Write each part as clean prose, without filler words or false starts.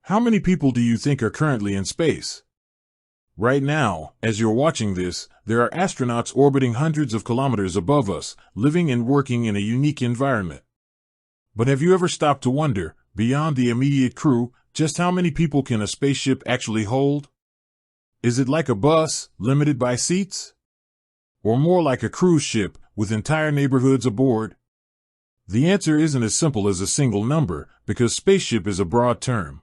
How many people do you think are currently in space? Right now, as you're watching this, there are astronauts orbiting hundreds of kilometers above us, living and working in a unique environment. But have you ever stopped to wonder, beyond the immediate crew, just how many people can a spaceship actually hold? Is it like a bus, limited by seats? Or more like a cruise ship, with entire neighborhoods aboard? The answer isn't as simple as a single number, because spaceship is a broad term.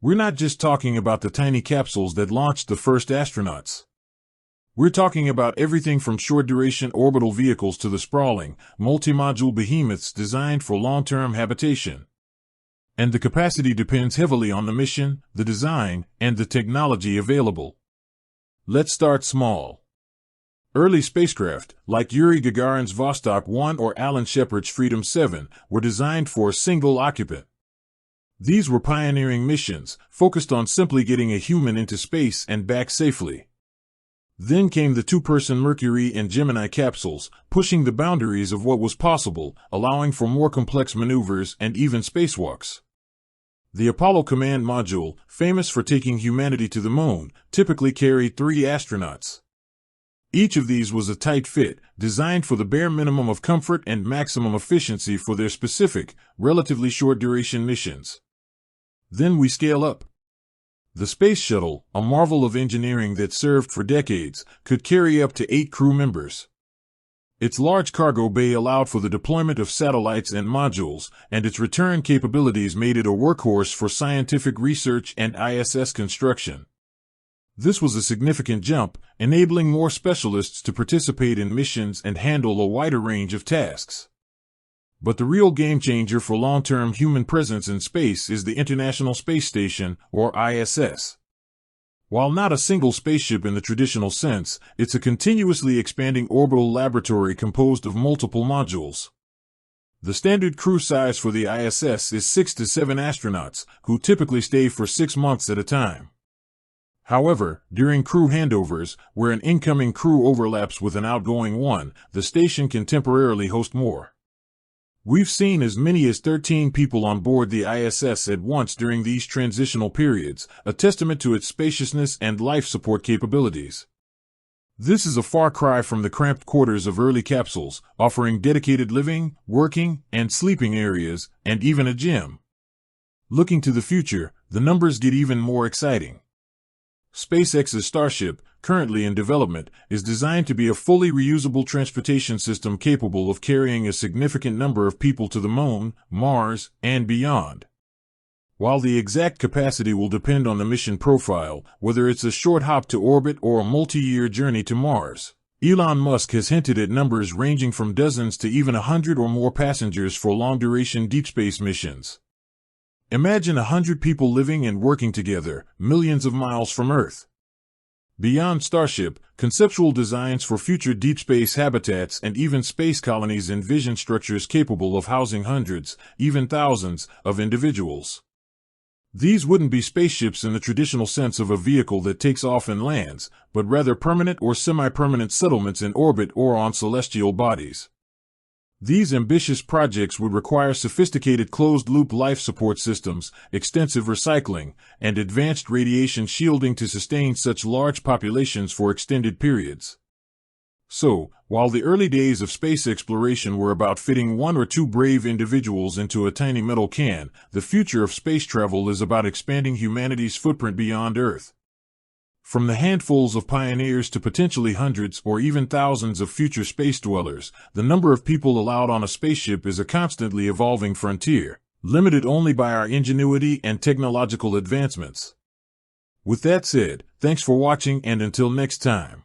We're not just talking about the tiny capsules that launched the first astronauts. We're talking about everything from short-duration orbital vehicles to the sprawling, multi-module behemoths designed for long-term habitation. And the capacity depends heavily on the mission, the design, and the technology available. Let's start small. Early spacecraft, like Yuri Gagarin's Vostok 1 or Alan Shepard's Freedom 7, were designed for a single occupant. These were pioneering missions, focused on simply getting a human into space and back safely. Then came the two-person Mercury and Gemini capsules, pushing the boundaries of what was possible, allowing for more complex maneuvers and even spacewalks. The Apollo Command Module, famous for taking humanity to the moon, typically carried 3 astronauts. Each of these was a tight fit, designed for the bare minimum of comfort and maximum efficiency for their specific, relatively short-duration missions. Then we scale up. The Space Shuttle, a marvel of engineering that served for decades, could carry up to 8 crew members. Its large cargo bay allowed for the deployment of satellites and modules, and its return capabilities made it a workhorse for scientific research and ISS construction. This was a significant jump, enabling more specialists to participate in missions and handle a wider range of tasks. But the real game-changer for long-term human presence in space is the International Space Station, or ISS. While not a single spaceship in the traditional sense, it's a continuously expanding orbital laboratory composed of multiple modules. The standard crew size for the ISS is 6 to 7 astronauts, who typically stay for 6 months at a time. However, during crew handovers, where an incoming crew overlaps with an outgoing one, the station can temporarily host more. We've seen as many as 13 people on board the ISS at once during these transitional periods, a testament to its spaciousness and life support capabilities. This is a far cry from the cramped quarters of early capsules, offering dedicated living, working, and sleeping areas, and even a gym. Looking to the future, the numbers get even more exciting. SpaceX's Starship, currently in development, is designed to be a fully reusable transportation system capable of carrying a significant number of people to the Moon, Mars, and beyond. While the exact capacity will depend on the mission profile, whether it's a short hop to orbit or a multi-year journey to Mars, Elon Musk has hinted at numbers ranging from dozens to even 100 or more passengers for long-duration deep space missions. Imagine 100 people living and working together, millions of miles from Earth. Beyond Starship, conceptual designs for future deep space habitats and even space colonies envision structures capable of housing hundreds, even thousands, of individuals. These wouldn't be spaceships in the traditional sense of a vehicle that takes off and lands, but rather permanent or semi-permanent settlements in orbit or on celestial bodies. These ambitious projects would require sophisticated closed-loop life support systems, extensive recycling, and advanced radiation shielding to sustain such large populations for extended periods. So, while the early days of space exploration were about fitting 1 or 2 brave individuals into a tiny metal can, the future of space travel is about expanding humanity's footprint beyond Earth. From the handfuls of pioneers to potentially hundreds or even thousands of future space dwellers, the number of people allowed on a spaceship is a constantly evolving frontier, limited only by our ingenuity and technological advancements. With that said, thanks for watching and until next time.